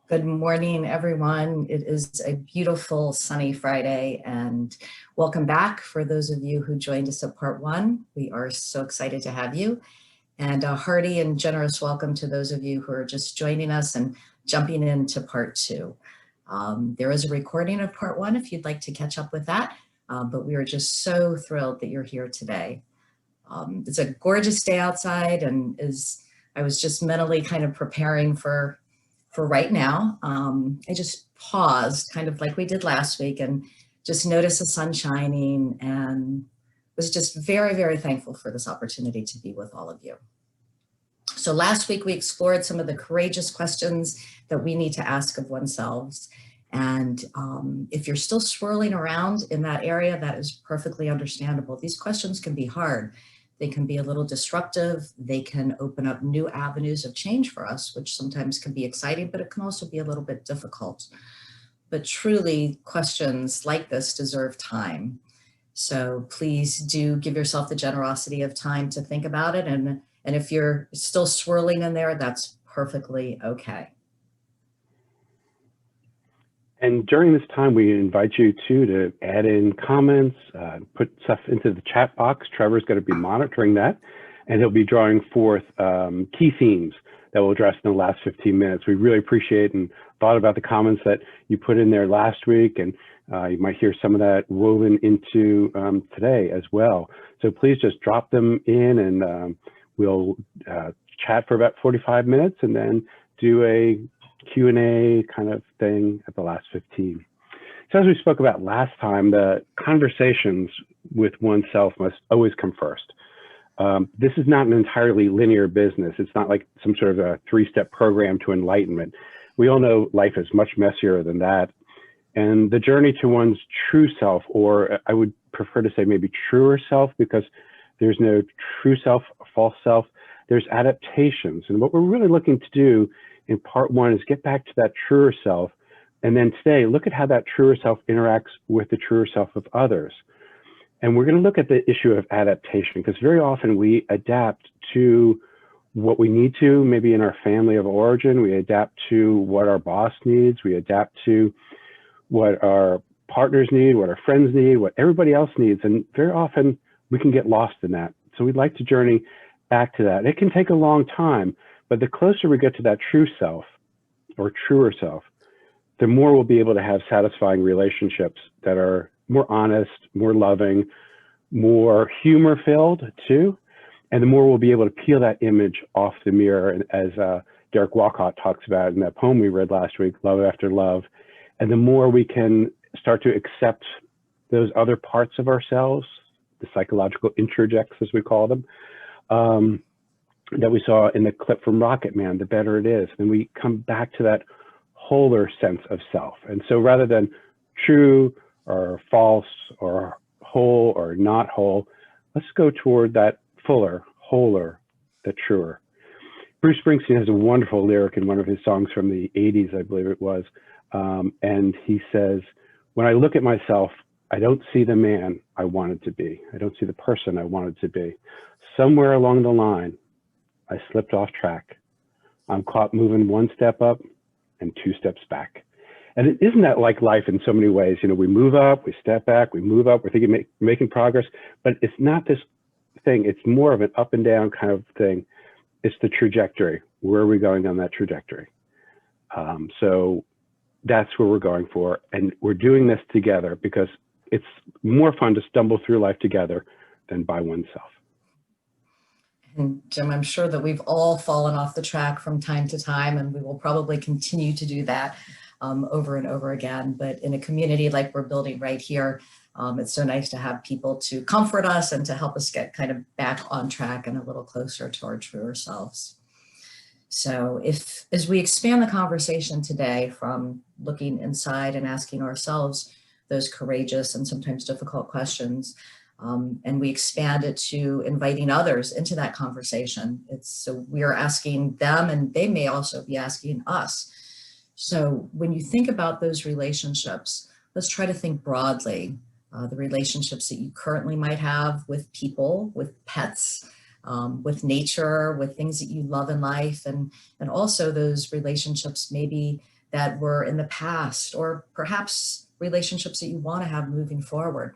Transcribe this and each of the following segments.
Good morning, everyone. It is a beautiful sunny Friday, and welcome back for those of you who joined us at part one. We are so excited to have you, and a hearty and generous welcome to those of you who are just joining us and jumping into part two. There is a recording of part one if you'd like to catch up with that, but we are just so thrilled that you're here today. It's a gorgeous day outside, and as I was just mentally kind of preparing for right now, I just paused, kind of like we did last week, and just noticed the sun shining, and was just very, very thankful for this opportunity to be with all of you. So last week we explored some of the courageous questions that we need to ask of oneself. And if you're still swirling around in that area, that is perfectly understandable. These questions can be hard. They can be a little disruptive. They can open up new avenues of change for us, which sometimes can be exciting, but it can also be a little bit difficult. But truly, questions like this deserve time. So please do give yourself the generosity of time to think about it. And if you're still swirling in there, that's perfectly okay. And during this time, we invite you to add in comments, put stuff into the chat box. Trevor's going to be monitoring that, and he'll be drawing forth key themes that we'll address in the last 15 minutes. We really appreciate and thought about the comments that you put in there last week, and you might hear some of that woven into today as well. So please just drop them in, and we'll chat for about 45 minutes and then do a Q&A kind of thing at the last 15. So as we spoke about last time, the conversations with oneself must always come first. This is not an entirely linear business. It's not like some sort of a three-step program to enlightenment. We all know life is much messier than that. And the journey to one's true self, or I would prefer to say maybe truer self, because there's no true self, false self, there's adaptations. And what we're really looking to do in part one is get back to that truer self. And then today, look at how that truer self interacts with the truer self of others. And we're going to look at the issue of adaptation, because very often we adapt to what we need to, maybe in our family of origin. We adapt to what our boss needs. We adapt to what our partners need, what our friends need, what everybody else needs. And very often we can get lost in that. So we'd like to journey back to that. It can take a long time, but the closer we get to that true self or truer self, the more we'll be able to have satisfying relationships that are more honest, more loving, more humor filled too. And the more we'll be able to peel that image off the mirror, and as Derek Walcott talks about in that poem we read last week, Love After Love. And the more we can start to accept those other parts of ourselves, the psychological introjects as we call them, that we saw in the clip from Rocket Man, the better it is. And we come back to that wholer sense of self. And so rather than true or false or whole or not whole, let's go toward that fuller, wholer, the truer. Bruce Springsteen has a wonderful lyric in one of his songs from the 80s, I believe it was. And he says, when I look at myself, I don't see the man I wanted to be. I don't see the person I wanted to be. Somewhere along the line, I slipped off track. I'm caught moving one step up and two steps back. And isn't that like life in so many ways? You know, we move up, we step back, we move up, we're thinking, making progress, but it's not this thing. It's more of an up and down kind of thing. It's the trajectory. Where are we going on that trajectory? So that's where we're going for. And we're doing this together because it's more fun to stumble through life together than by oneself. And Jim, I'm sure that we've all fallen off the track from time to time, and we will probably continue to do that over and over again. But in a community like we're building right here, it's so nice to have people to comfort us and to help us get kind of back on track and a little closer to our truer selves. So as we expand the conversation today from looking inside and asking ourselves those courageous and sometimes difficult questions, and we expand it to inviting others into that conversation. So we're asking them, and they may also be asking us. So when you think about those relationships, let's try to think broadly. The relationships that you currently might have with people, with pets, with nature, with things that you love in life, and also those relationships maybe that were in the past, or perhaps relationships that you want to have moving forward.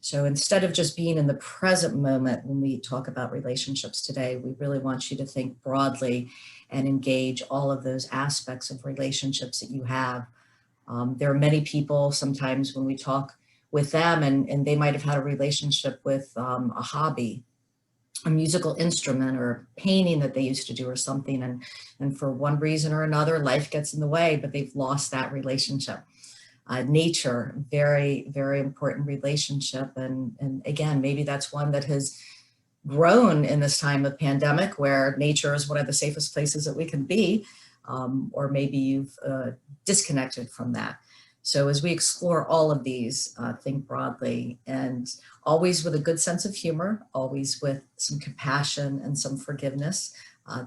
So instead of just being in the present moment when we talk about relationships today, we really want you to think broadly and engage all of those aspects of relationships that you have. There are many people sometimes when we talk with them, and they might have had a relationship with a hobby, a musical instrument, or painting that they used to do or something. And for one reason or another, life gets in the way, but they've lost that relationship. Nature, very, very important relationship. And again, maybe that's one that has grown in this time of pandemic, where nature is one of the safest places that we can be, or maybe you've disconnected from that. So as we explore all of these, think broadly, and always with a good sense of humor, always with some compassion and some forgiveness.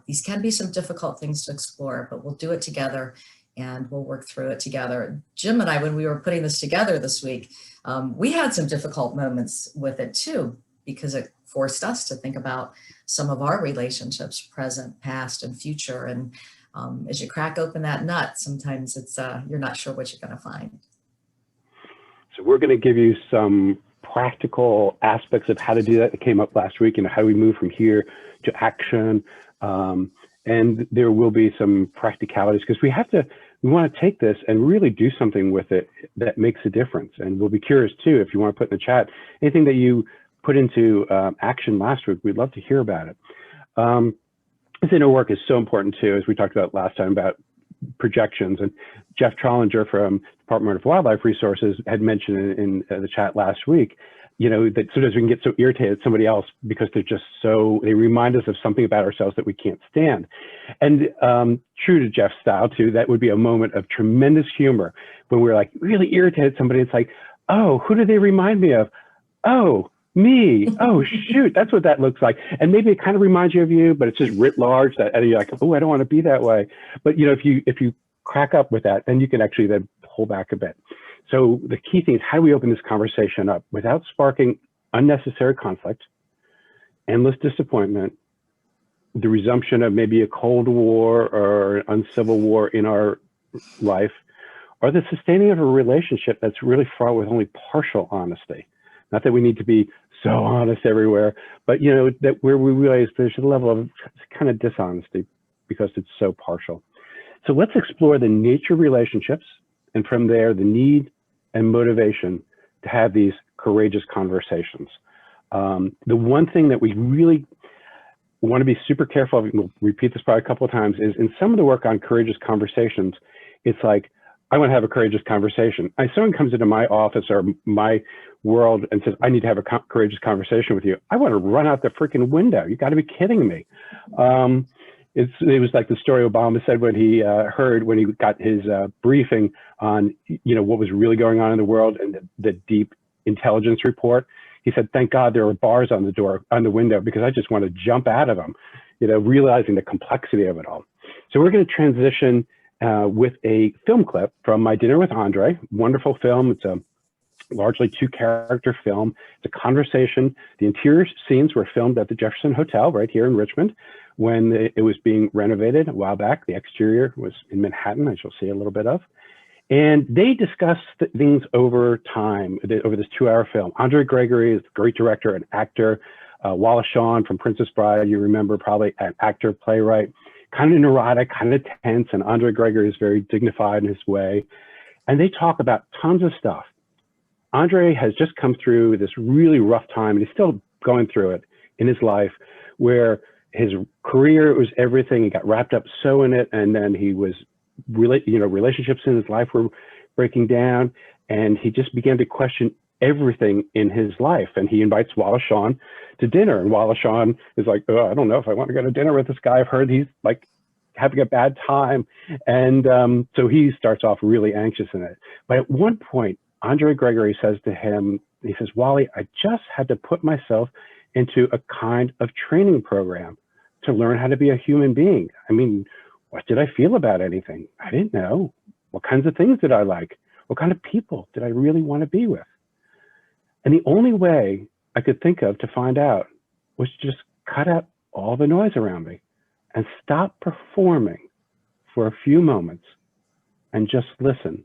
These can be some difficult things to explore, but we'll do it together and we'll work through it together. Jim and I, when we were putting this together this week, we had some difficult moments with it too, because it forced us to think about some of our relationships, present, past, and future. And as you crack open that nut, sometimes it's you're not sure what you're going to find. So we're going to give you some practical aspects of how to do that. It came up last week, and how do we move from here to action. And there will be some practicalities, because we want to take this and really do something with it that makes a difference. And we'll be curious too, if you want to put in the chat, anything that you put into action last week, we'd love to hear about it. This inner work is so important too, as we talked about last time about projections. And Jeff Trollinger from Department of Wildlife Resources had mentioned in the chat last week, you know, that sometimes we can get so irritated at somebody else because they remind us of something about ourselves that we can't stand. And true to Jeff's style too, that would be a moment of tremendous humor when we're like really irritated at somebody. It's like, oh, who do they remind me of? Oh, me. Oh, shoot, that's what that looks like. And maybe it kind of reminds you of you, but it's just writ large that, and you're like, oh, I don't want to be that way. But you know, if you crack up with that, then you can actually then pull back a bit. So the key thing is, how do we open this conversation up without sparking unnecessary conflict, endless disappointment, the resumption of maybe a Cold War or an uncivil war in our life, or the sustaining of a relationship that's really fraught with only partial honesty. Not that we need to be so honest everywhere, but you know, that where we realize there's a level of kind of dishonesty because it's so partial. So let's explore the nature of relationships, and from there, the need and motivation to have these courageous conversations. The one thing that we really want to be super careful of, and we'll repeat this probably a couple of times, is in some of the work on courageous conversations, it's like, I want to have a courageous conversation. If someone comes into my office or my world and says, I need to have a courageous conversation with you, I want to run out the freaking window. You got to be kidding me. It was like the story Obama said when he heard, when he got his briefing on, you know, what was really going on in the world and the deep intelligence report. He said, thank God there were bars on the door, on the window, because I just want to jump out of them, you know, realizing the complexity of it all. So we're going to transition with a film clip from My Dinner with Andre. Wonderful film. It's a largely two-character film. It's a conversation. The interior scenes were filmed at the Jefferson Hotel right here in Richmond when it was being renovated a while back. The exterior was in Manhattan, as you'll see a little bit of. And they discussed things over time, over this 2-hour film. Andre Gregory is a great director and actor. Wallace Shawn from Princess Bride, you remember, probably an actor, playwright, kind of neurotic, kind of tense, and Andre Gregory is very dignified in his way. And they talk about tons of stuff. Andre has just come through this really rough time, and he's still going through it in his life, where his career was everything. He got wrapped up so in it, and then he was relationships in his life were breaking down, and he just began to question everything in his life. And he invites Wallace Shawn to dinner, and Wallace Shawn is like, oh, I don't know if I want to go to dinner with this guy. I've heard he's like having a bad time. And so he starts off really anxious in it. But at one point, Andre Gregory says to him, he says, Wally, I just had to put myself into a kind of training program to learn how to be a human being. I mean, what did I feel about anything? I didn't know. What kinds of things did I like? What kind of people did I really want to be with? And the only way I could think of to find out was to just cut out all the noise around me and stop performing for a few moments and just listen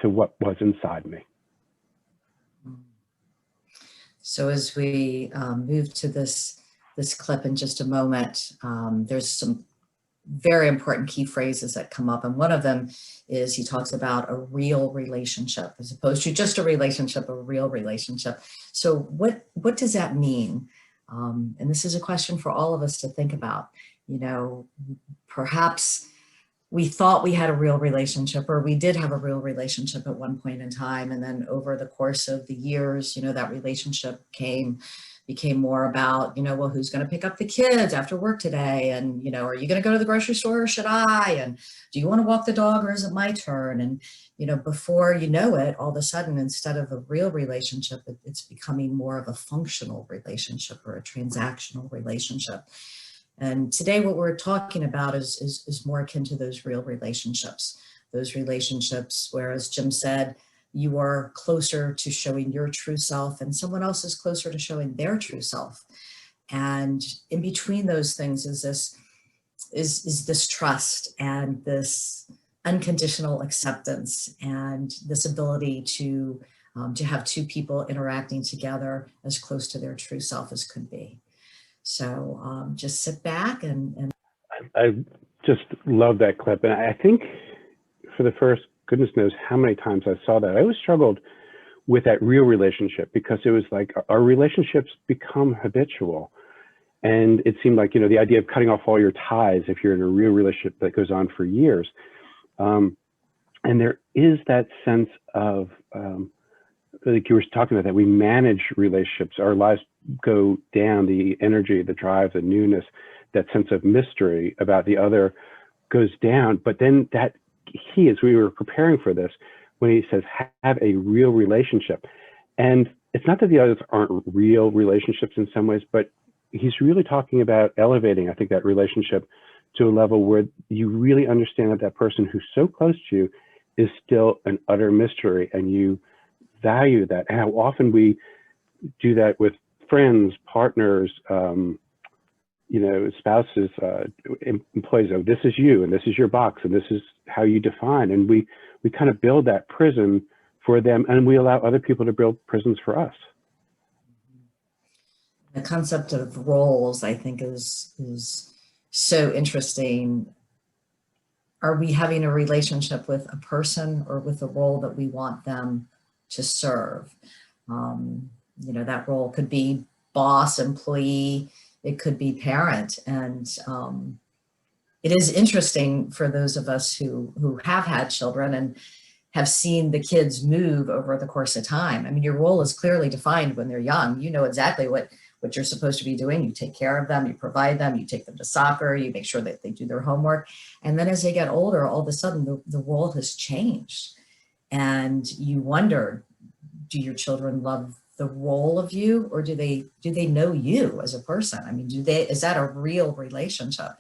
to what was inside me. So as we move to this clip in just a moment, there's some very important key phrases that come up. And one of them is he talks about a real relationship as opposed to just a relationship, a real relationship. So what does that mean? And this is a question for all of us to think about. You know, perhaps we thought we had a real relationship, or we did have a real relationship at one point in time. And then over the course of the years, you know, that relationship became more about, you know, well, who's going to pick up the kids after work today? And, you know, are you going to go to the grocery store or should I? And do you want to walk the dog or is it my turn? And, you know, before you know it, all of a sudden, instead of a real relationship, it's becoming more of a functional relationship or a transactional relationship. And today what we're talking about is more akin to those real relationships, where, as Jim said, you are closer to showing your true self and someone else is closer to showing their true self. And in between those things is this trust and this unconditional acceptance and this ability to have two people interacting together as close to their true self as could be. So just sit back and I just love that clip. And I think for the first, goodness knows how many times I saw that, I always struggled with that real relationship because it was like our relationships become habitual. And it seemed like, you know, the idea of cutting off all your ties if you're in a real relationship that goes on for years. And there is that sense of, like you were talking about, that we manage relationships, our lives go down, the energy, the drive, the newness, that sense of mystery about the other goes down. But then that key, as we were preparing for this, when he says have a real relationship, and it's not that the others aren't real relationships in some ways, but he's really talking about elevating, I think, that relationship to a level where you really understand that that person who's so close to you is still an utter mystery, and you value that. And how often we do that with friends, partners, you know, spouses, employees. Oh, this is you, and this is your box, and this is how you define. And we kind of build that prison for them, and we allow other people to build prisons for us. The concept of roles, I think, is so interesting. Are we having a relationship with a person or with a role that we want them to serve? You know, that role could be boss, employee, it could be parent. And it is interesting for those of us who have had children and have seen the kids move over the course of time. I mean, your role is clearly defined when they're young. You know exactly what you're supposed to be doing. You take care of them, you provide them, you take them to soccer, you make sure that they do their homework. And then as they get older, all of a sudden the role has changed. And you wonder, do your children love the role of you, or do they know you as a person? I mean, is that a real relationship?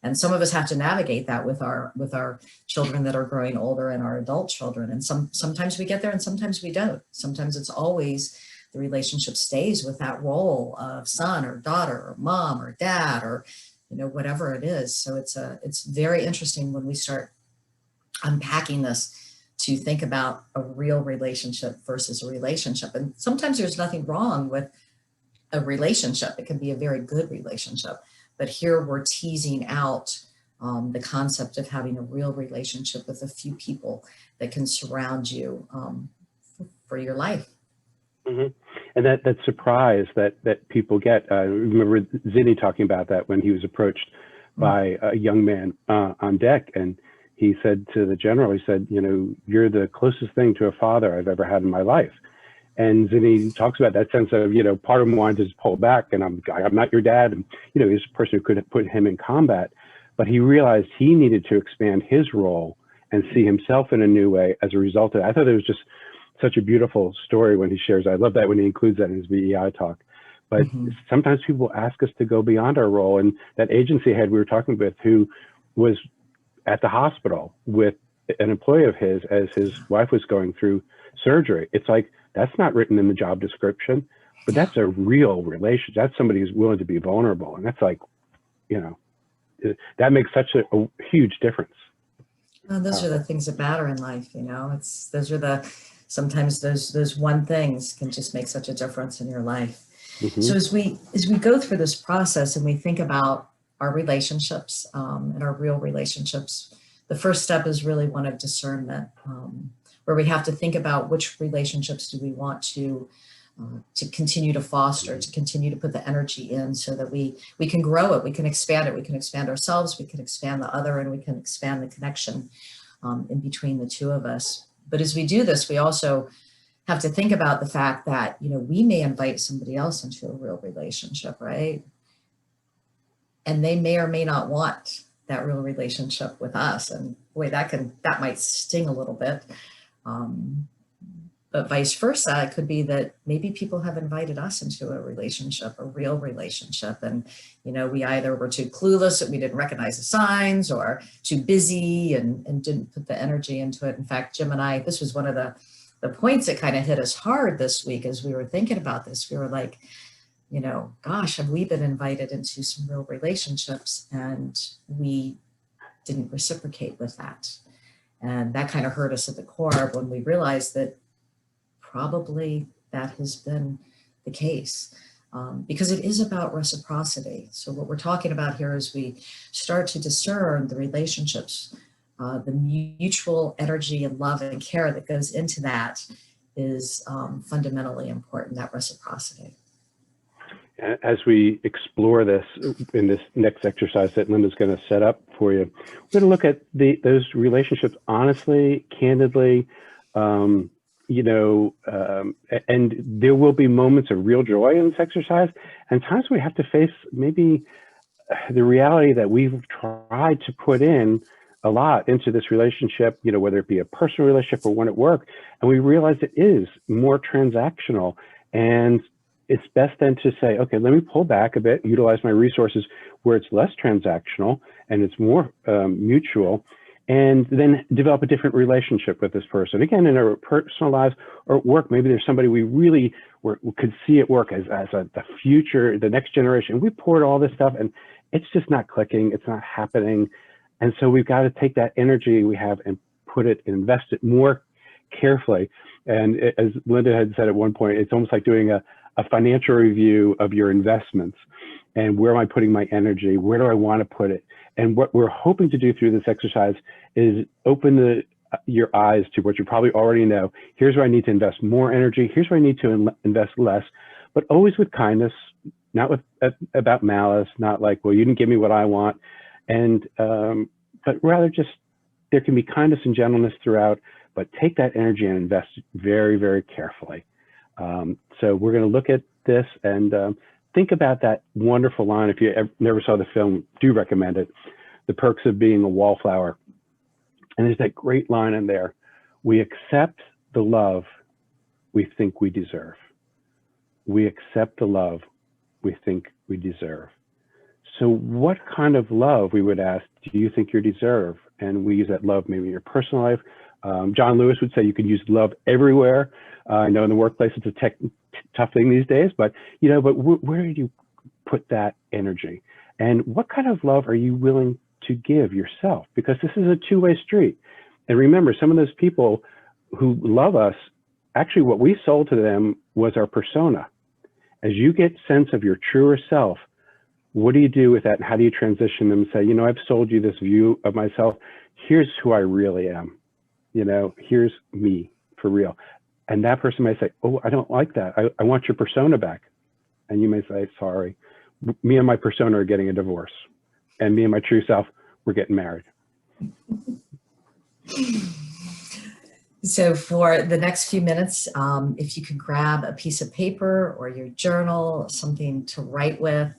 And some of us have to navigate that with our children that are growing older and our adult children. And sometimes we get there and sometimes we don't. Sometimes it's always the relationship stays with that role of son or daughter or mom or dad or, you know, whatever it is. So it's very interesting when we start unpacking this to think about a real relationship versus a relationship. And sometimes there's nothing wrong with a relationship. It can be a very good relationship. But here we're teasing out the concept of having a real relationship with a few people that can surround you for your life. Mm-hmm. And that surprise that people get. I remember Zinni talking about that when he was approached by a young man on deck, and he said to the general, he said, you know, you're the closest thing to a father I've ever had in my life. And Zinni talks about that sense of, you know, part of him wanted to just pull back, and I'm not your dad. And, you know, he's a person who could have put him in combat, but he realized he needed to expand his role and see himself in a new way as a result of it. I thought it was just such a beautiful story when he shares. I love that when he includes that in his BEI talk. But sometimes people ask us to go beyond our role. And that agency head we were talking with, who was at the hospital with an employee of his as his wife was going through surgery. It's like, that's not written in the job description, but that's a real relationship. That's somebody who's willing to be vulnerable. And that's like, you know, that makes such a huge difference. Those are the Powerful. things that matter in life, you know. Sometimes those one things can just make such a difference in your life. Hmm. So as we go through this process and we think about our relationships and our real relationships, the first step is really one of discernment, where we have to think about which relationships do we want to continue to foster, to continue to put the energy in, so that we can grow it, we can expand it, we can expand ourselves, we can expand the other, and we can expand the connection in between the two of us. But as we do this, we also have to think about the fact that, you know, we may invite somebody else into a real relationship, right? And they may or may not want that real relationship with us. And boy, that might sting a little bit. But vice versa, it could be that maybe people have invited us into a relationship, a real relationship. And, you know, we either were too clueless that we didn't recognize the signs, or too busy and didn't put the energy into it. In fact, Jim and I, this was one of the points that kind of hit us hard this week as we were thinking about this. We were like, you know, gosh, have we been invited into some real relationships and we didn't reciprocate with that? And that kind of hurt us at the core when we realized that probably that has been the case, because it is about reciprocity. So what we're talking about here is we start to discern the relationships, the mutual energy and love and care that goes into that is fundamentally important, that reciprocity. As we explore this in this next exercise that Linda's going to set up for you, we're going to look at those relationships honestly, candidly, you know, and there will be moments of real joy in this exercise, and times we have to face maybe the reality that we've tried to put in a lot into this relationship, you know, whether it be a personal relationship or one at work, and we realize it is more transactional. And it's best then to say, okay, let me pull back a bit, utilize my resources where it's less transactional and it's more mutual, and then develop a different relationship with this person. Again, in our personal lives or at work, maybe there's somebody we really could see at work as the future, the next generation. We poured all this stuff and it's just not clicking, it's not happening. And so we've got to take that energy we have and put it, invest it more carefully. And as Linda had said at one point, it's almost like doing a financial review of your investments and where am I putting my energy? Where do I want to put it? And what we're hoping to do through this exercise is open your eyes to what you probably already know. Here's where I need to invest more energy. Here's where I need to invest less, but always with kindness, not about malice, not like, well, you didn't give me what I want. And, but rather just, there can be kindness and gentleness throughout, but take that energy and invest it very, very carefully. So we're going to look at this and think about that wonderful line. If you never saw the film, do recommend it. The Perks of Being a Wallflower. And there's that great line in there. We accept the love we think we deserve. We accept the love we think we deserve. So what kind of love, we would ask, do you think you deserve? And we use that love maybe in your personal life. John Lewis would say you can use love everywhere. I know in the workplace it's a tough thing these days, but you know, but where do you put that energy? And what kind of love are you willing to give yourself? Because this is a two-way street. And remember, some of those people who love us, actually what we sold to them was our persona. As you get sense of your truer self, what do you do with that? And how do you transition them and say, you know, I've sold you this view of myself. Here's who I really am. You know, here's me for real. And that person may say, oh, I don't like that. I want your persona back. And you may say, sorry, me and my persona are getting a divorce. And me and my true self, we're getting married. So for the next few minutes, if you could grab a piece of paper or your journal, something to write with,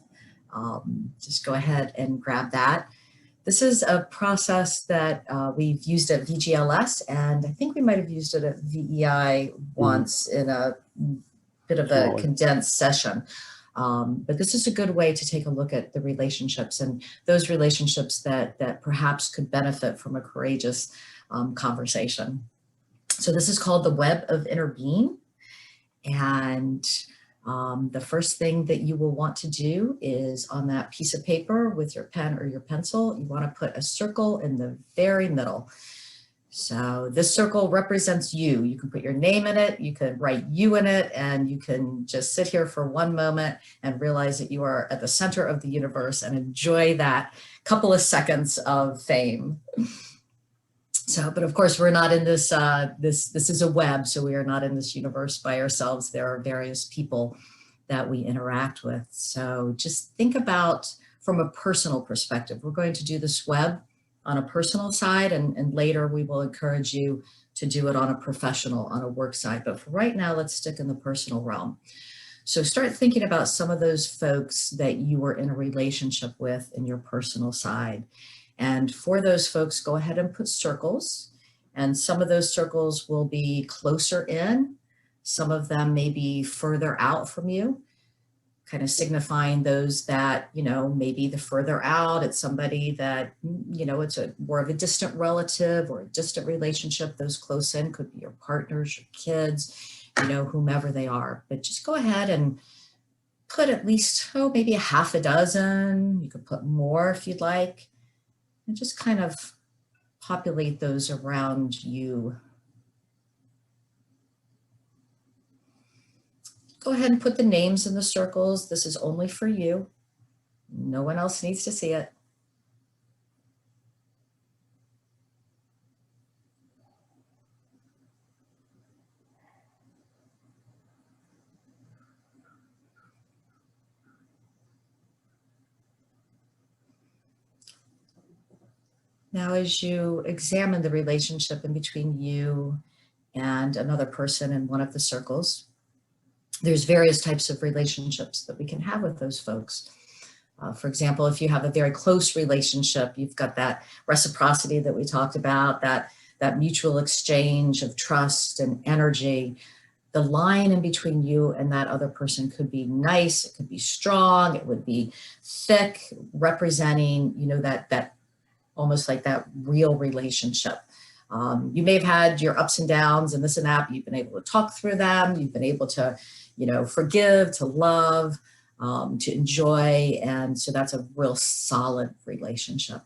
just go ahead and grab that. This is a process that we've used at VGLS, and I think we might have used it at VEI once in a bit of a condensed session. But this is a good way to take a look at the relationships and those relationships that perhaps could benefit from a courageous conversation. So this is called the Web of Inner Being. And The first thing that you will want to do is on that piece of paper with your pen or your pencil, you want to put a circle in the very middle. So this circle represents you. You can put your name in it, you could write you in it, and you can just sit here for one moment and realize that you are at the center of the universe and enjoy that couple of seconds of fame. So, but of course, we're not in this, this is a web, so we are not in this universe by ourselves. There are various people that we interact with. So just think about from a personal perspective. We're going to do this web on a personal side, and later we will encourage you to do it on a professional, on a work side. But for right now, let's stick in the personal realm. So start thinking about some of those folks that you were in a relationship with in your personal side. And for those folks, go ahead and put circles. And some of those circles will be closer in. Some of them may be further out from you, kind of signifying those that, you know, maybe the further out, it's somebody that, you know, it's a more of a distant relative or a distant relationship. Those close in could be your partners, your kids, you know, whomever they are. But just go ahead and put at least, maybe a half a dozen. You could put more if you'd like, and just kind of populate those around you. Go ahead and put the names in the circles. This is only for you. No one else needs to see it. Now, as you examine the relationship in between you and another person in one of the circles, there's various types of relationships that we can have with those folks. For example, if you have a very close relationship, you've got that reciprocity that we talked about, that mutual exchange of trust and energy. The line in between you and that other person could be nice, it could be strong, it would be thick, representing, you know, that almost like that real relationship. You may have had your ups and downs and this and that, but you've been able to talk through them. You've been able to, you know, forgive, to love, to enjoy. And so that's a real solid relationship.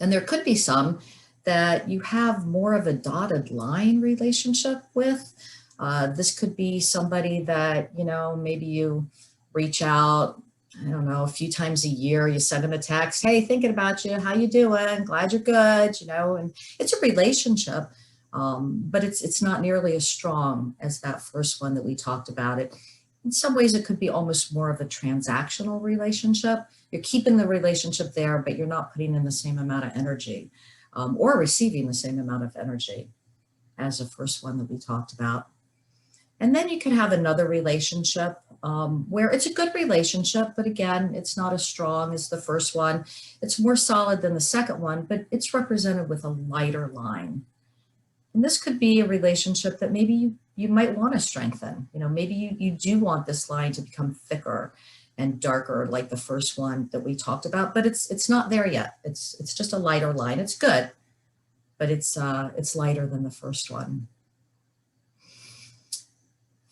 And there could be some that you have more of a dotted line relationship with. This could be somebody that, you know, maybe you reach out, I don't know, a few times a year, you send them a text, hey, thinking about you, how you doing? Glad you're good, you know, and it's a relationship, but it's not nearly as strong as that first one that we talked about. It, in some ways, it could be almost more of a transactional relationship. You're keeping the relationship there, but you're not putting in the same amount of energy or receiving the same amount of energy as the first one that we talked about. And then you can have another relationship where it's a good relationship, but again, it's not as strong as the first one. It's more solid than the second one, but it's represented with a lighter line. And this could be a relationship that maybe you might want to strengthen. You know, maybe you do want this line to become thicker and darker like the first one that we talked about, but it's not there yet. It's just a lighter line. It's good, but it's lighter than the first one.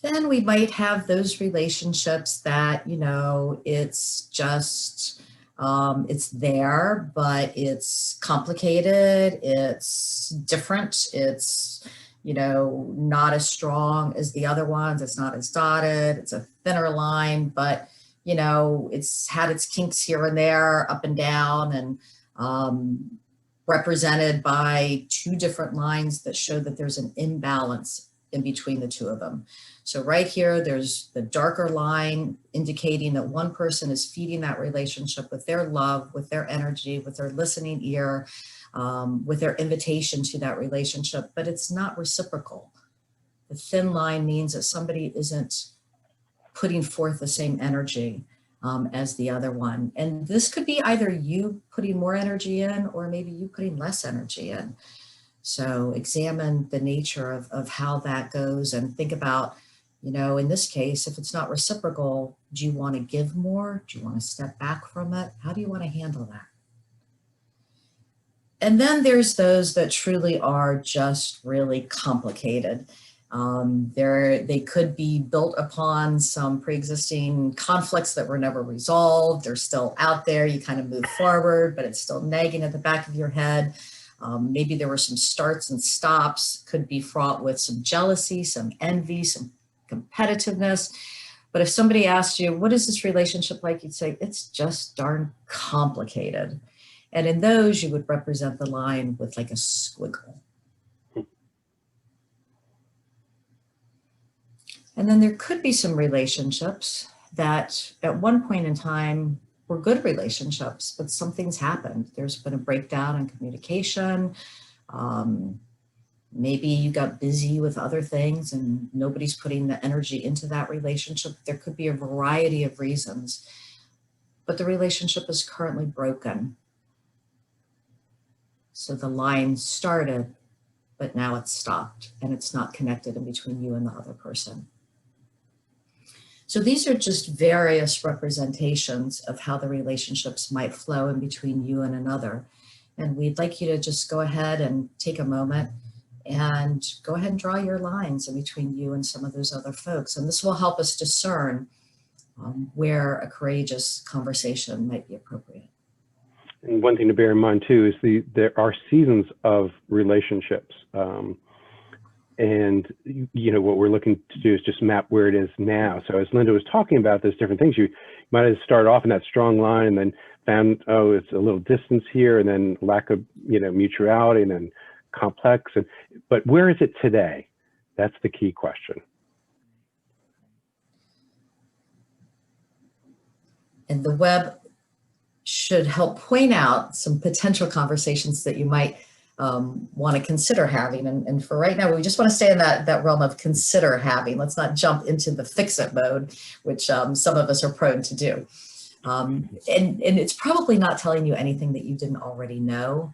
Then we might have those relationships that, you know, it's just, it's there, but it's complicated, it's different, it's, you know, not as strong as the other ones, it's not as dotted, it's a thinner line, but, you know, it's had its kinks here and there, up and down, and represented by two different lines that show that there's an imbalance in between the two of them. So right here, there's the darker line indicating that one person is feeding that relationship with their love, with their energy, with their listening ear, with their invitation to that relationship, but it's not reciprocal. The thin line means that somebody isn't putting forth the same energy as the other one. And this could be either you putting more energy in or maybe you putting less energy in. So examine the nature of how that goes and think about, you know, in this case, if it's not reciprocal, do you want to give more? Do you want to step back from it? How do you want to handle that? And then there's those that truly are just really complicated. They could be built upon some pre-existing conflicts that were never resolved. They're still out there. You kind of move forward, but it's still nagging at the back of your head. Maybe there were some starts and stops, could be fraught with some jealousy, some envy, some competitiveness. But if somebody asked you, what is this relationship like? You'd say, it's just darn complicated. And in those, you would represent the line with like a squiggle. And then there could be some relationships that at one point in time were good relationships, but something's happened. There's been a breakdown in communication. Maybe you got busy with other things and nobody's putting the energy into that relationship. There could be a variety of reasons, but the relationship is currently broken. So the line started, but now it's stopped and it's not connected in between you and the other person. So these are just various representations of how the relationships might flow in between you and another. And we'd like you to just go ahead and take a moment and go ahead and draw your lines in between you and some of those other folks. And this will help us discern where a courageous conversation might be appropriate. And one thing to bear in mind too is there are seasons of relationships. And what we're looking to do is just map where it is now. So as Linda was talking about those different things, you might have started off in that strong line and then found, oh, it's a little distance here, and then lack of, mutuality, and then complex. But where is it today? That's the key question. And the web should help point out some potential conversations that you might want to consider having. And for right now, we just want to stay in that realm of consider having. Let's not jump into the fix-it mode, which some of us are prone to do. And it's probably not telling you anything that you didn't already know,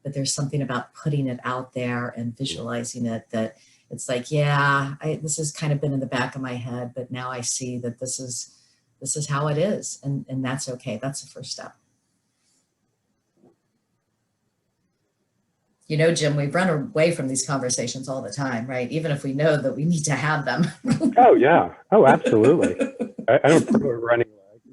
but there's something about putting it out there and visualizing it that it's like, yeah, this has kind of been in the back of my head, but now I see that this is how it is, and that's okay. That's the first step. Jim, we run away from these conversations all the time, right? Even if we know that we need to have them. Oh, yeah. Oh, absolutely. I don't prefer running.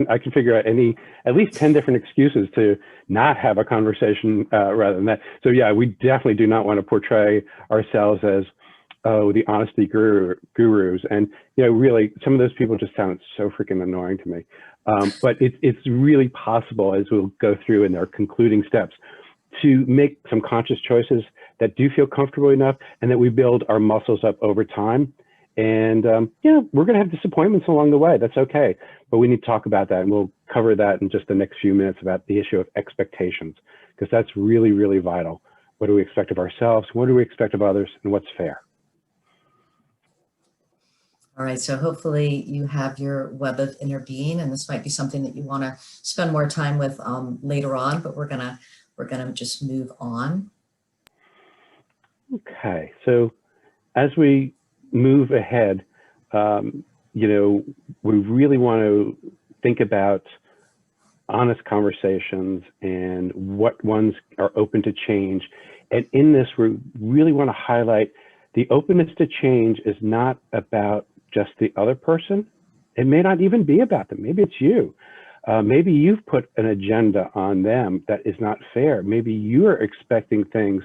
I can figure out at least 10 different excuses to not have a conversation rather than that. So yeah, we definitely do not want to portray ourselves as, oh, the honesty gurus. And, really, some of those people just sound so freaking annoying to me. But it's really possible, as we'll go through in our concluding steps, to make some conscious choices that do feel comfortable enough and that we build our muscles up over time. And we're going to have disappointments along the way. That's okay. But we need to talk about that. And we'll cover that in just the next few minutes about the issue of expectations, because that's really, really vital. What do we expect of ourselves? What do we expect of others? And what's fair? All right, so hopefully you have your web of inner being, and this might be something that you want to spend more time with later on, but we're gonna just move on. Okay, so as we move ahead, we really want to think about honest conversations and what ones are open to change. And in this, we really want to highlight the openness to change is not about just the other person. It may not even be about them. Maybe it's you. Maybe you've put an agenda on them that is not fair. Maybe you're expecting things,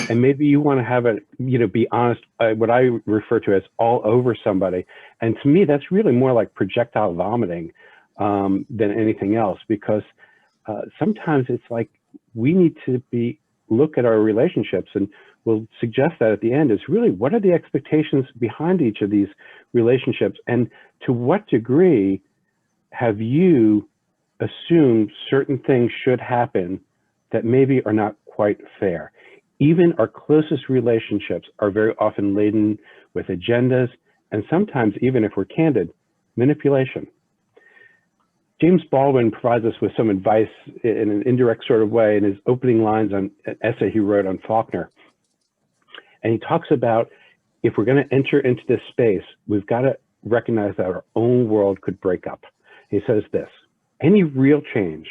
and maybe you want to have it, be honest, what I refer to as all over somebody. And to me, that's really more like projectile vomiting than anything else, because sometimes it's like we need to look at our relationships, and we'll suggest that at the end is really, what are the expectations behind each of these relationships? And to what degree have you assumed certain things should happen that maybe are not quite fair? Even our closest relationships are very often laden with agendas, and sometimes, even if we're candid, manipulation. James Baldwin provides us with some advice in an indirect sort of way in his opening lines on an essay he wrote on Faulkner. And he talks about, if we're going to enter into this space, we've got to recognize that our own world could break up. He says this: any real change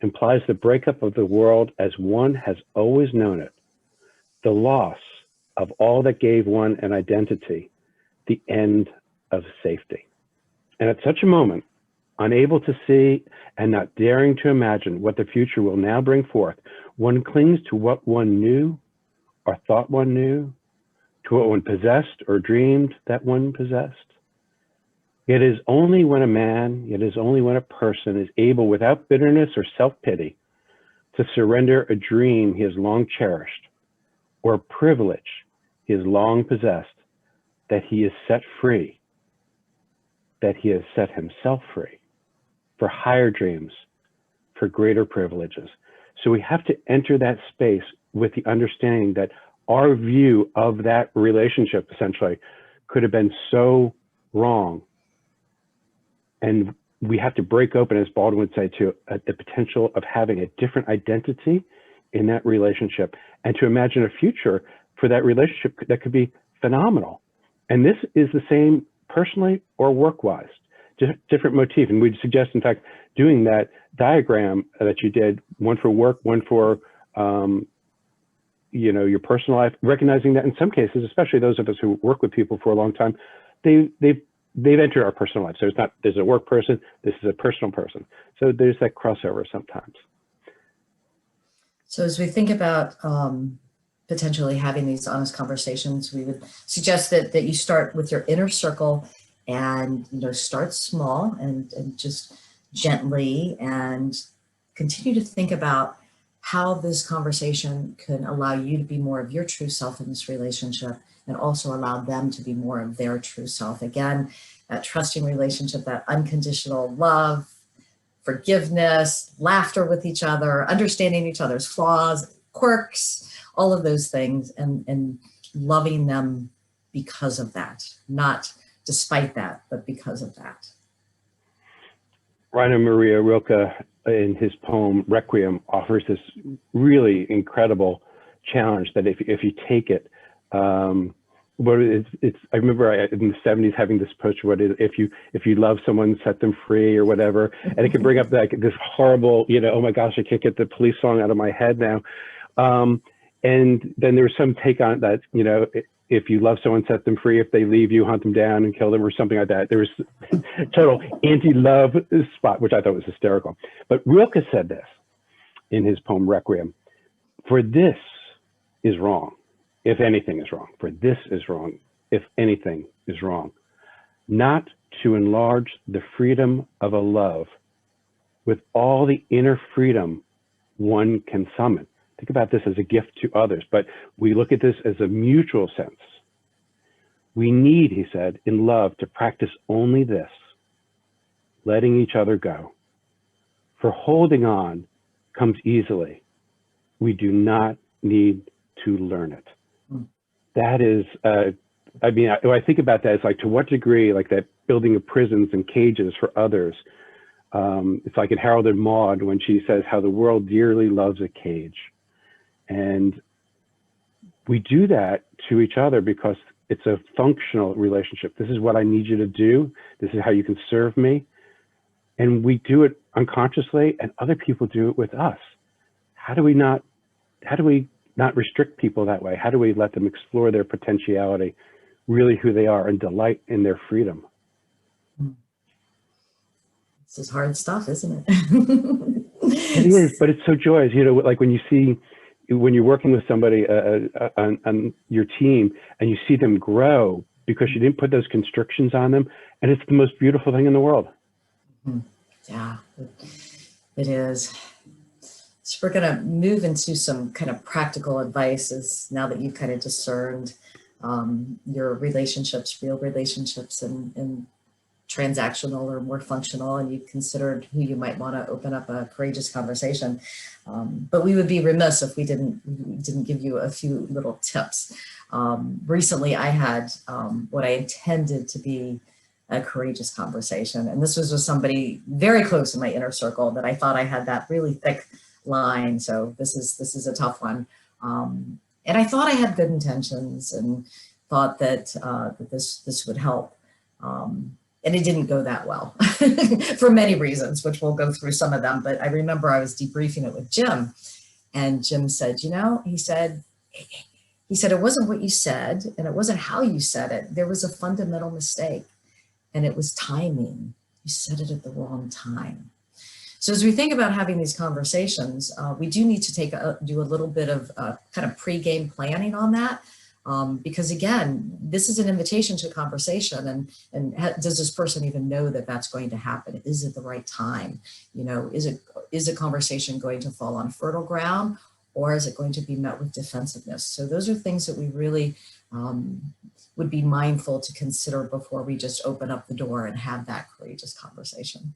implies the breakup of the world as one has always known it, the loss of all that gave one an identity, the end of safety. And at such a moment, unable to see and not daring to imagine what the future will now bring forth, one clings to what one knew or thought one knew, to what one possessed or dreamed that one possessed. It is only when a man, it is only when a person is able, without bitterness or self-pity, to surrender a dream he has long cherished or a privilege he has long possessed, that he is set free, that he has set himself free for higher dreams, for greater privileges. So we have to enter that space with the understanding that our view of that relationship essentially could have been so wrong. And we have to break open, as Baldwin would say, to the potential of having a different identity in that relationship, and to imagine a future for that relationship that could be phenomenal. And this is the same personally or work-wise, different motif. And we'd suggest, in fact, doing that diagram that you did, one for work, one for you know, your personal life, recognizing that in some cases, especially those of us who work with people for a long time, they've entered our personal life. So it's not, there's a work person, this is a personal person. So there's that crossover sometimes. So as we think about potentially having these honest conversations, we would suggest that you start with your inner circle and, you know, start small and just gently, and continue to think about how this conversation can allow you to be more of your true self in this relationship, and also allow them to be more of their true self. Again, that trusting relationship, that unconditional love, forgiveness, laughter with each other, understanding each other's flaws, quirks, all of those things, and loving them because of that, not despite that, but because of that. Rainer Maria Rilke, in his poem Requiem, offers this really incredible challenge that if you take it, what it's I remember in the 70s having this approach, what is, if you love someone, set them free or whatever, and it can bring up like this horrible, you know, oh my gosh, I can't get the police song out of my head now. And then there's some take on that, you know, if you love someone, set them free. If they leave you, hunt them down and kill them, or something like that. There was total anti-love spot, which I thought was hysterical. But Rilke said this in his poem Requiem: for this is wrong, if anything is wrong. For this is wrong, if anything is wrong. Not to enlarge the freedom of a love with all the inner freedom one can summon. Think about this as a gift to others, but we look at this as a mutual sense. We need, he said, in love to practice only this, letting each other go. For holding on comes easily. We do not need to learn it. That is, I mean, when I think about that, it's like, to what degree, like that building of prisons and cages for others. It's like in Harold and Maude when she says how the world dearly loves a cage. And we do that to each other because it's a functional relationship. This is what I need you to do. This is how you can serve me. And we do it unconsciously, and other people do it with us. How do we not restrict people that way? How do we let them explore their potentiality, really who they are, and delight in their freedom? This is hard stuff, isn't it? It is, but it's so joyous. You know, like when you're working with somebody on your team and you see them grow because you didn't put those constrictions on them, and it's the most beautiful thing in the world. Yeah, it is. So we're going to move into some kind of practical advice now that you've kind of discerned your relationships, real relationships, and transactional or more functional, and you've considered who you might want to open up a courageous conversation. But we would be remiss if we didn't give you a few little tips. Recently, I had what I intended to be a courageous conversation, and this was with somebody very close in my inner circle that I thought I had that really thick line. So this is a tough one, and I thought I had good intentions and thought that that this would help. And it didn't go that well for many reasons, which we'll go through some of them. But I remember I was debriefing it with Jim, and Jim said, you know, he said, He said, it wasn't what you said, and it wasn't how you said it. There was a fundamental mistake, and it was timing. You said it at the wrong time. So as we think about having these conversations, we do need to do a little bit of kind of pre-game planning on that. Because again, this is an invitation to a conversation, and does this person even know that that's going to happen? Is it the right time? You know, is a conversation going to fall on fertile ground, or is it going to be met with defensiveness? So those are things that we really would be mindful to consider before we just open up the door and have that courageous conversation.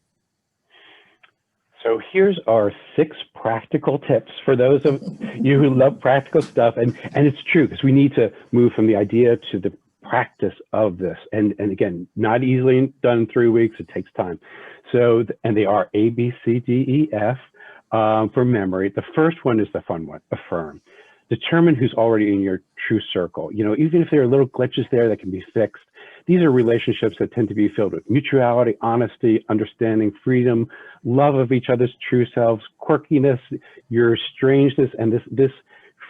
So here's our 6 practical tips for those of you who love practical stuff. And it's true, because we need to move from the idea to the practice of this. And again, not easily done in 3 weeks, it takes time. So, and they are A, B, C, D, E, F for memory. The first one is the fun one, affirm. Determine who's already in your true circle. You know, even if there are little glitches there that can be fixed, these are relationships that tend to be filled with mutuality, honesty, understanding, freedom, love of each other's true selves, quirkiness, your strangeness, and this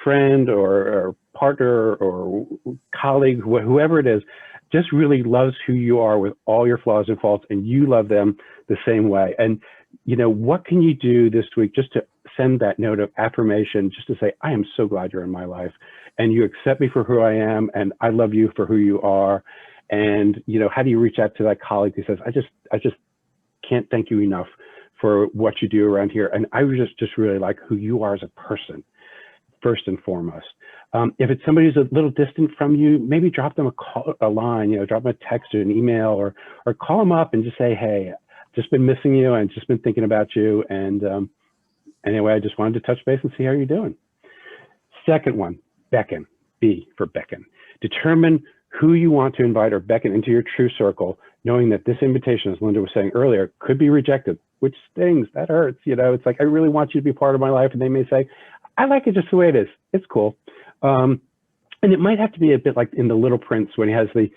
friend or partner or colleague, whoever it is, just really loves who you are with all your flaws and faults, and you love them the same way. And, you know, what can you do this week just to send that note of affirmation, just to say, I am so glad you're in my life, and you accept me for who I am, and I love you for who you are. And, you know, how do you reach out to that colleague who says, I just can't thank you enough for what you do around here. And I just really like who you are as a person, first and foremost. If it's somebody who's a little distant from you, maybe drop them a line, you know, drop them a text or an email, or call them up and just say, hey, just been missing you and just been thinking about you. And anyway, I just wanted to touch base and see how you're doing. Second one, beckon, B for beckon. Determine who you want to invite or beckon into your true circle, knowing that this invitation, as Linda was saying earlier, could be rejected, which stings, that hurts. You know, it's like, I really want you to be part of my life. And they may say, I like it just the way it is. It's cool. And it might have to be a bit like in The Little Prince, when he has the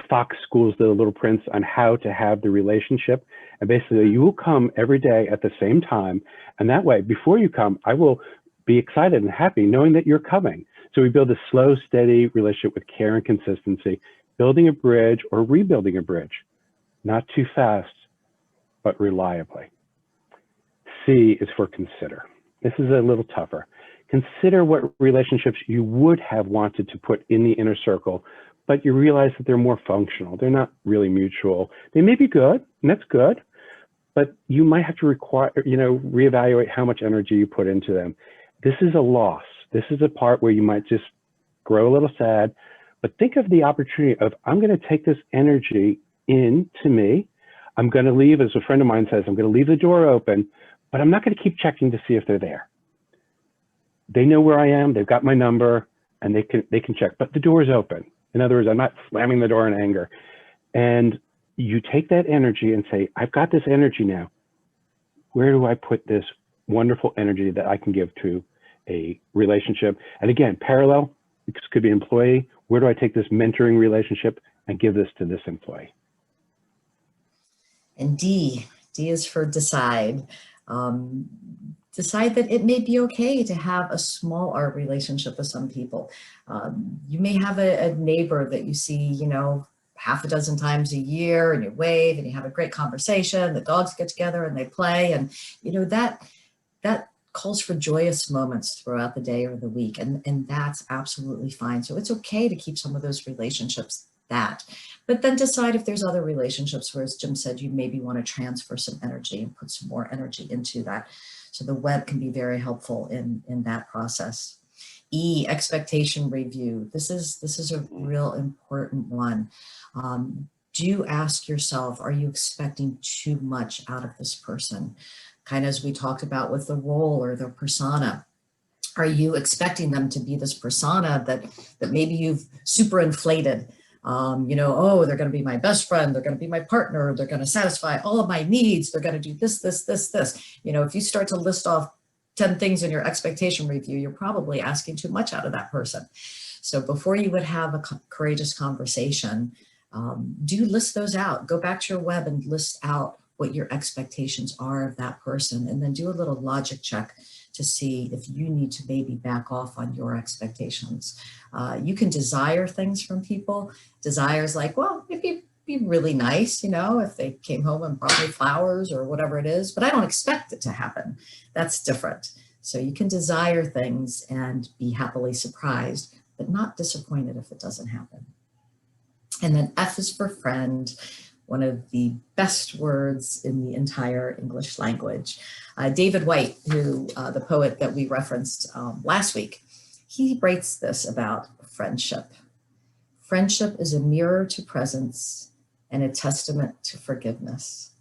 fox schools the Little Prince on how to have the relationship. And basically, you will come every day at the same time. And that way, before you come, I will be excited and happy knowing that you're coming. So we build a slow, steady relationship with care and consistency, building a bridge or rebuilding a bridge, not too fast, but reliably. C is for consider. This is a little tougher. Consider what relationships you would have wanted to put in the inner circle, but you realize that they're more functional. They're not really mutual. They may be good, and that's good, but you might have to reevaluate how much energy you put into them. This is a loss. This is a part where you might just grow a little sad, but think of the opportunity of, I'm going to take this energy into me. I'm going to leave, as a friend of mine says, I'm going to leave the door open, but I'm not going to keep checking to see if they're there. They know where I am. They've got my number, and they can check, but the door is open. In other words, I'm not slamming the door in anger. And you take that energy and say, I've got this energy now. Where do I put this wonderful energy that I can give to a relationship? And again, parallel, this could be employee. Where do I take this mentoring relationship and give this to this employee? And D is for decide. Decide that it may be okay to have a small art relationship with some people. You may have a neighbor that you see, you know, half a dozen times a year, and you wave and you have a great conversation. The dogs get together and they play, and you know that calls for joyous moments throughout the day or the week, and that's absolutely fine. So it's okay to keep some of those relationships but then decide if there's other relationships where, as Jim said, you maybe want to transfer some energy and put some more energy into that. So the web can be very helpful in that process. E, expectation review. This is a real important one. Do ask yourself, are you expecting too much out of this person? Kind of as we talked about with the role or the persona. Are you expecting them to be this persona that maybe you've super inflated? You know, oh, they're going to be my best friend. They're going to be my partner. They're going to satisfy all of my needs. They're going to do this. You know, if you start to list off 10 things in your expectation review, you're probably asking too much out of that person. So before you would have a courageous conversation, do list those out. Go back to your web and list out what your expectations are of that person, and then do a little logic check to see if you need to maybe back off on your expectations. You can desire things from people. Desires like, well, it'd be really nice, you know, if they came home and brought me flowers or whatever it is, but I don't expect it to happen. That's different. So you can desire things and be happily surprised, but not disappointed if it doesn't happen. And then F is for friend, one of the best words in the entire English language. David White, who the poet that we referenced last week, he writes this about friendship. Friendship is a mirror to presence and a testament to forgiveness.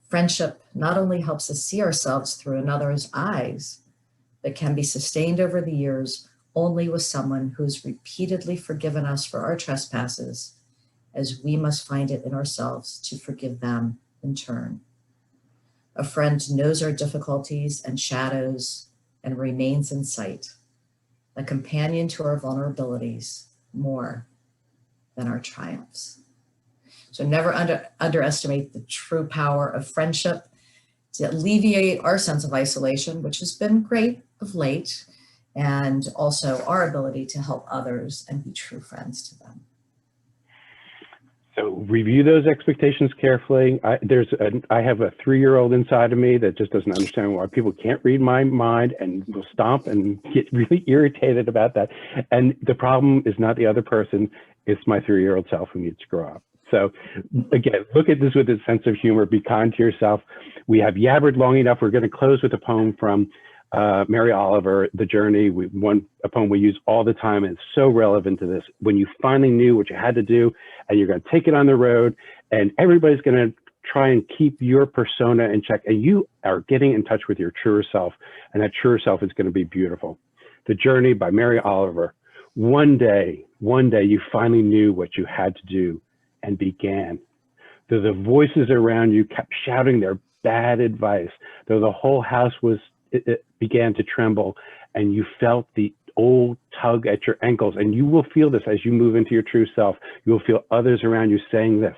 Friendship not only helps us see ourselves through another's eyes, but can be sustained over the years only with someone who's repeatedly forgiven us for our trespasses, as we must find it in ourselves to forgive them in turn. A friend knows our difficulties and shadows and remains in sight, a companion to our vulnerabilities more than our triumphs. So never underestimate the true power of friendship to alleviate our sense of isolation, which has been great of late, and also our ability to help others and be true friends to them. So review those expectations carefully. I have a 3-year-old inside of me that just doesn't understand why people can't read my mind and will stomp and get really irritated about that. And the problem is not the other person, it's my 3-year-old self who needs to grow up. So again, look at this with a sense of humor, be kind to yourself. We have yabbered long enough. We're going to close with a poem from Mary Oliver, The Journey, a poem we use all the time, and it's so relevant to this. When you finally knew what you had to do, and you're going to take it on the road, and everybody's going to try and keep your persona in check, and you are getting in touch with your truer self, and that truer self is going to be beautiful. The Journey by Mary Oliver. One day you finally knew what you had to do and began. Though the voices around you kept shouting their bad advice, though the whole house it began to tremble, and you felt the old tug at your ankles, and you will feel this as you move into your true self. You will feel others around you saying this,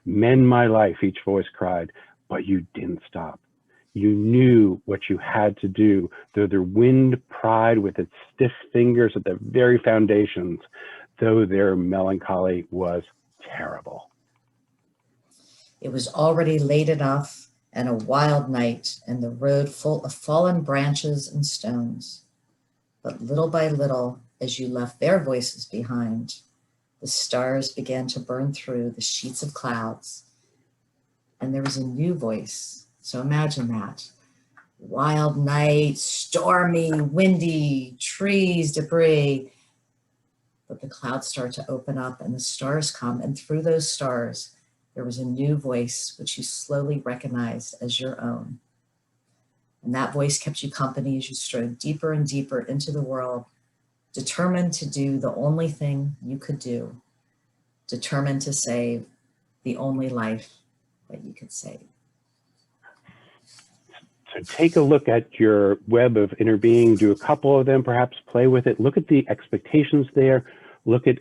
"Mend my life," each voice cried, but you didn't stop. You knew what you had to do, though the wind pried with its stiff fingers at the very foundations, though their melancholy was terrible. It was already late enough and a wild night, and the road full of fallen branches and stones. But little by little, as you left their voices behind, the stars began to burn through the sheets of clouds, and there was a new voice. So imagine that. Wild night, stormy, windy, trees, debris. But the clouds start to open up and the stars come, and through those stars, there was a new voice which you slowly recognized as your own. And that voice kept you company as you strode deeper and deeper into the world, determined to do the only thing you could do, determined to save the only life that you could save. So take a look at your web of inner being, do a couple of them, perhaps play with it, look at the expectations there, look at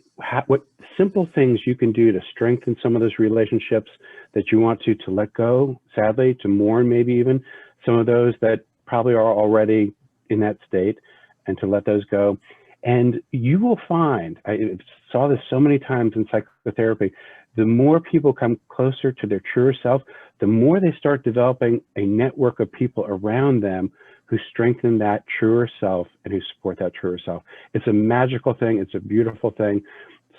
what simple things you can do to strengthen some of those relationships that you want to let go, sadly, to mourn maybe even some of those that probably are already in that state, and to let those go. And you will find, I saw this so many times in psychotherapy, the more people come closer to their truer self, the more they start developing a network of people around them who strengthen that truer self and who support that truer self. It's a magical thing. It's a beautiful thing.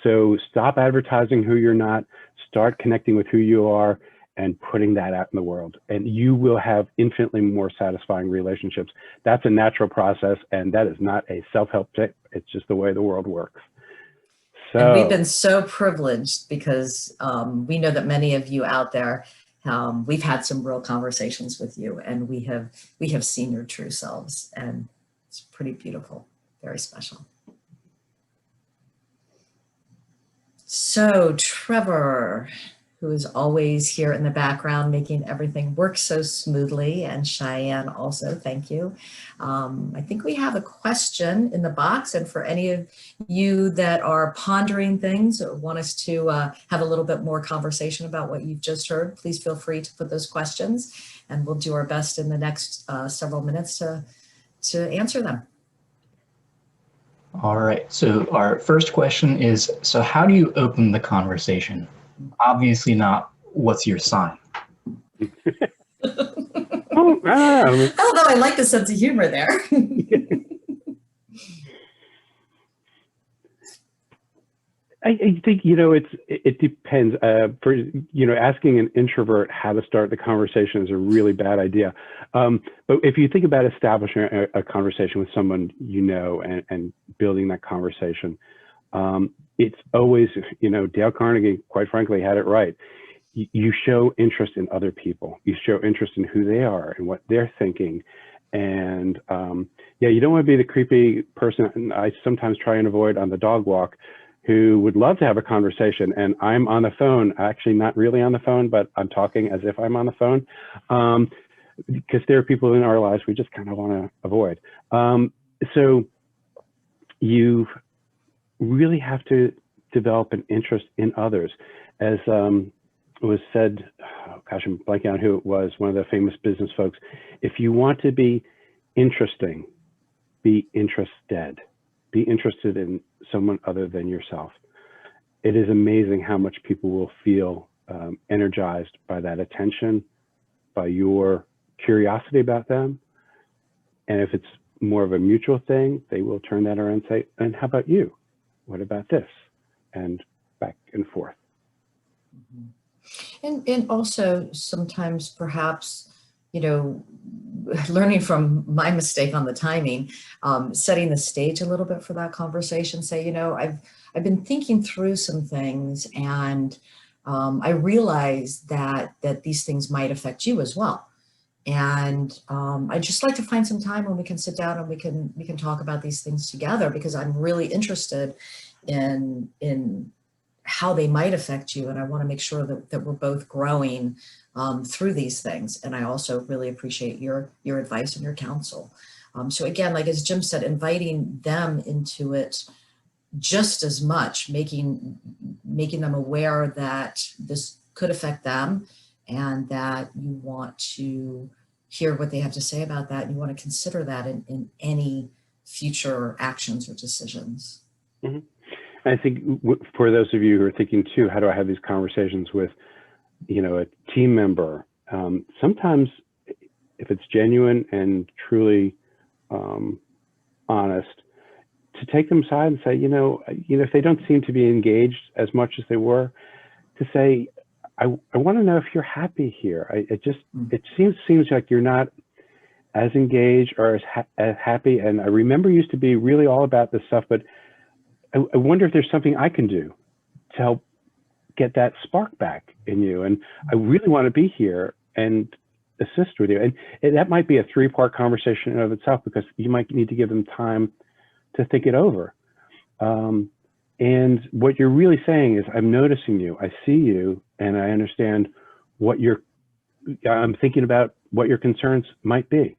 So stop advertising who you're not, start connecting with who you are and putting that out in the world. And you will have infinitely more satisfying relationships. That's a natural process, and that is not a self-help tip. It's just the way the world works. So, and we've been so privileged because we know that many of you out there, we've had some real conversations with you, and we have seen your true selves, and it's pretty beautiful, very special. So Trevor, who is always here in the background, making everything work so smoothly, and Cheyenne also, thank you. I think we have a question in the box, and for any of you that are pondering things or want us to have a little bit more conversation about what you've just heard, please feel free to put those questions, and we'll do our best in the next several minutes to answer them. All right, so our first question is, so how do you open the conversation? Obviously not, what's your sign? Although I like the sense of humor there. I think, it depends. For, asking an introvert how to start the conversation is a really bad idea. But if you think about establishing a conversation with someone and building that conversation, it's always, Dale Carnegie, quite frankly, had it right. You show interest in other people. You show interest in who they are and what they're thinking. And you don't want to be the creepy person I sometimes try and avoid on the dog walk, who would love to have a conversation, and I'm on the phone, actually not really on the phone, but I'm talking as if I'm on the phone, because there are people in our lives we just kind of want to avoid. So you really have to develop an interest in others. As was said, I'm blanking on who it was, one of the famous business folks, if you want to be interesting, be interested. Be interested in someone other than yourself. It is amazing how much people will feel energized by that attention, by your curiosity about them. And if it's more of a mutual thing, they will turn that around and say, and how about you? What about this? And back and forth. And also sometimes perhaps, learning from my mistake on the timing, setting the stage a little bit for that conversation, say, I've been thinking through some things, and I realize that these things might affect you as well. And I'd just like to find some time when we can sit down and we can talk about these things together, because I'm really interested in how they might affect you. And I want to make sure that we're both growing through these things. And I also really appreciate your advice and your counsel. So again, like as Jim said, inviting them into it just as much, making them aware that this could affect them and that you want to hear what they have to say about that. And you want to consider that in any future actions or decisions. Mm-hmm. I think for those of you who are thinking too, how do I have these conversations with, a team member? Sometimes if it's genuine and truly honest, to take them aside and say, if they don't seem to be engaged as much as they were, to say, I want to know if you're happy here. It seems like you're not as engaged or as happy. And I remember you used to be really all about this stuff, but I wonder if there's something I can do to help get that spark back in you. And I really want to be here and assist with you. And that might be a 3-part conversation in of itself, because you might need to give them time to think it over. And what you're really saying is, I'm noticing you, I see you, and I understand I'm thinking about what your concerns might be.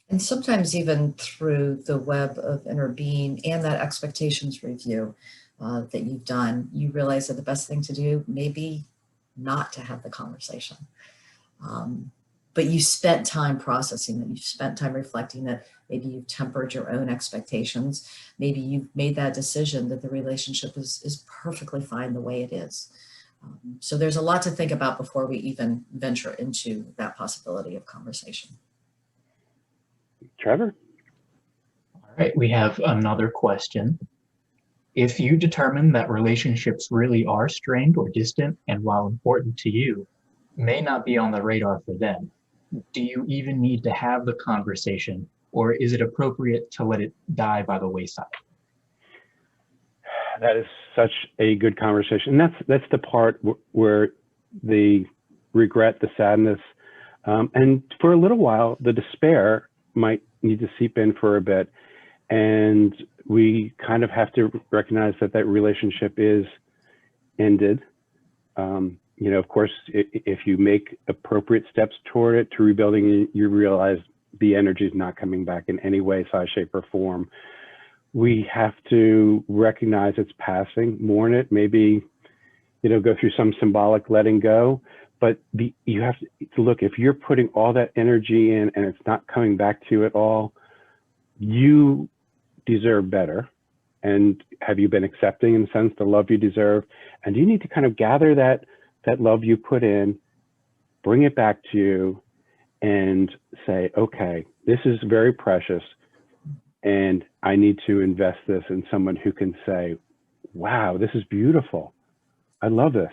And sometimes even through the web of inner being and that expectations review that you've done, you realize that the best thing to do may be not to have the conversation. But you spent time processing that, you've spent time reflecting that, maybe you've tempered your own expectations, maybe you've made that decision that the relationship is perfectly fine the way it is. So there's a lot to think about before we even venture into that possibility of conversation. Trevor? All right, we have another question. If you determine that relationships really are strained or distant, and while important to you, may not be on the radar for them, do you even need to have the conversation, or is it appropriate to let it die by the wayside? That is such a good conversation. That's the part where the regret, the sadness, and for a little while, the despair might need to seep in for a bit. And we kind of have to recognize that relationship is ended. You know, of course, if you make appropriate steps toward it, to rebuilding, you realize the energy is not coming back in any way, size, shape, or form. We have to recognize it's passing, mourn it, maybe, you know, go through some symbolic letting go. But you have to look, if you're putting all that energy in and it's not coming back to you at all, you deserve better. And have you been accepting, in a sense, the love you deserve? And you need to kind of gather that love you put in, bring it back to you, and say, okay, this is very precious, and I need to invest this in someone who can say, wow, this is beautiful. I love this.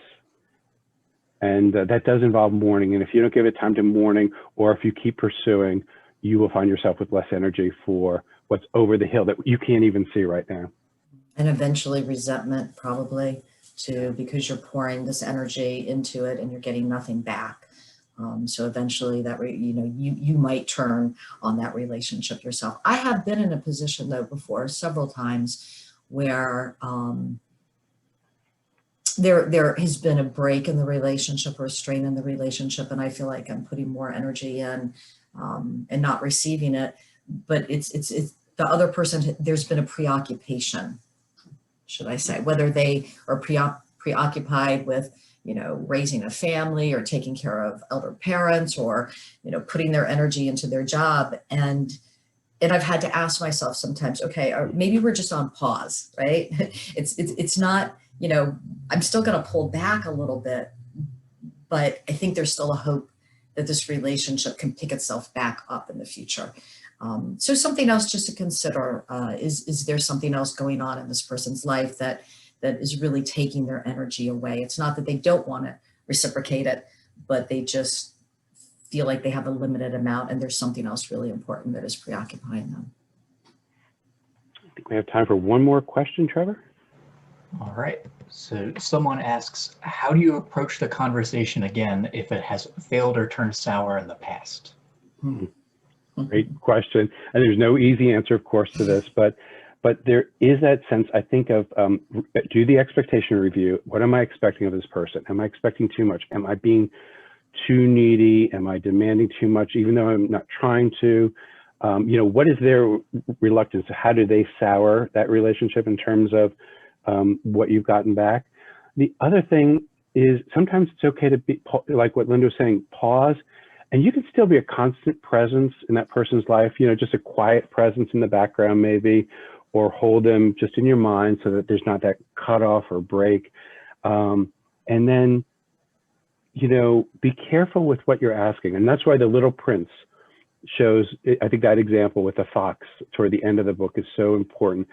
And that does involve mourning. And if you don't give it time to mourning, or if you keep pursuing, you will find yourself with less energy for what's over the hill that you can't even see right now. And eventually resentment, probably too, because you're pouring this energy into it and you're getting nothing back. So eventually that, you might turn on that relationship yourself. I have been in a position though before, several times, where there has been a break in the relationship or a strain in the relationship, and I feel like I'm putting more energy in and not receiving it. But it's the other person, there's been a preoccupation, should I say, whether they are preoccupied with, raising a family or taking care of elder parents, or, putting their energy into their job. And I've had to ask myself sometimes, okay, or maybe we're just on pause, right? It's not, I'm still going to pull back a little bit, but I think there's still a hope that this relationship can pick itself back up in the future. So something else just to consider, is there something else going on in this person's life that is really taking their energy away? It's not that they don't want to reciprocate it, but they just feel like they have a limited amount, and there's something else really important that is preoccupying them. I think we have time for one more question, Trevor. All right. So someone asks, how do you approach the conversation again if it has failed or turned sour in the past? Great question. And there's no easy answer, of course, to this, but there is that sense, I think, of do the expectation review. What am I expecting of this person? Am I expecting too much? Am I being too needy? Am I demanding too much, even though I'm not trying to? What is their reluctance? How do they sour that relationship in terms of what you've gotten back? The other thing is, sometimes it's okay to be, like what Linda was saying, pause, and you can still be a constant presence in that person's life, just a quiet presence in the background maybe, or hold them just in your mind so that there's not that cutoff or break. And then, be careful with what you're asking. And that's why The Little Prince shows, I think that example with the fox toward the end of the book is so important.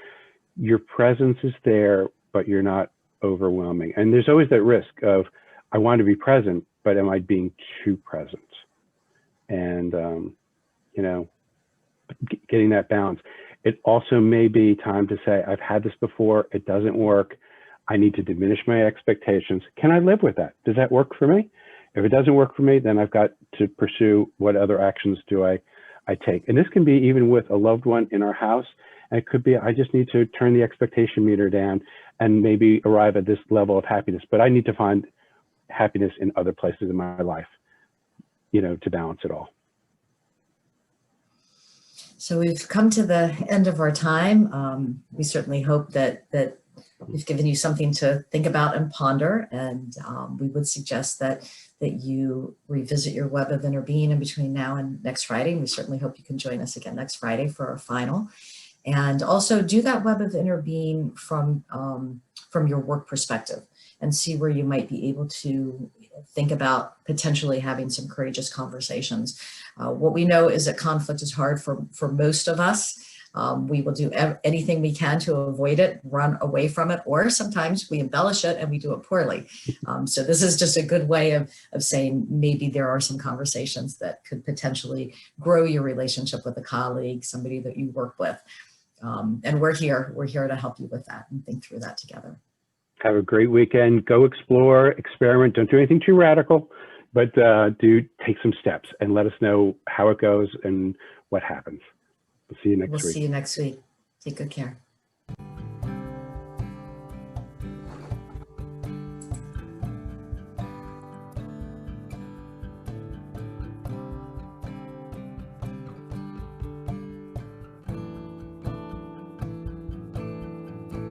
Your presence is there, but you're not overwhelming. And there's always that risk of, I want to be present, but am I being too present? And, getting that balance. It also may be time to say, I've had this before, it doesn't work. I need to diminish my expectations. Can I live with that? Does that work for me? If it doesn't work for me, then I've got to pursue what other actions do I take. And this can be even with a loved one in our house. And it could be, I just need to turn the expectation meter down and maybe arrive at this level of happiness, but I need to find happiness in other places in my life, to balance it all. So we've come to the end of our time. We certainly hope that we've given you something to think about and ponder, and we would suggest that you revisit your web of inner being in between now and next Friday. And we certainly hope you can join us again next Friday for our final. And also do that web of inner being from your work perspective, and see where you might be able to think about potentially having some courageous conversations. What we know is that conflict is hard for most of us. We will do anything we can to avoid it, run away from it, or sometimes we embellish it and we do it poorly. So this is just a good way of saying maybe there are some conversations that could potentially grow your relationship with a colleague, somebody that you work with. And we're here to help you with that and think through that together. Have a great weekend. Go explore, experiment. Don't do anything too radical, but do take some steps and let us know how it goes and what happens. We'll see you next week. We'll see you next week. Take good care.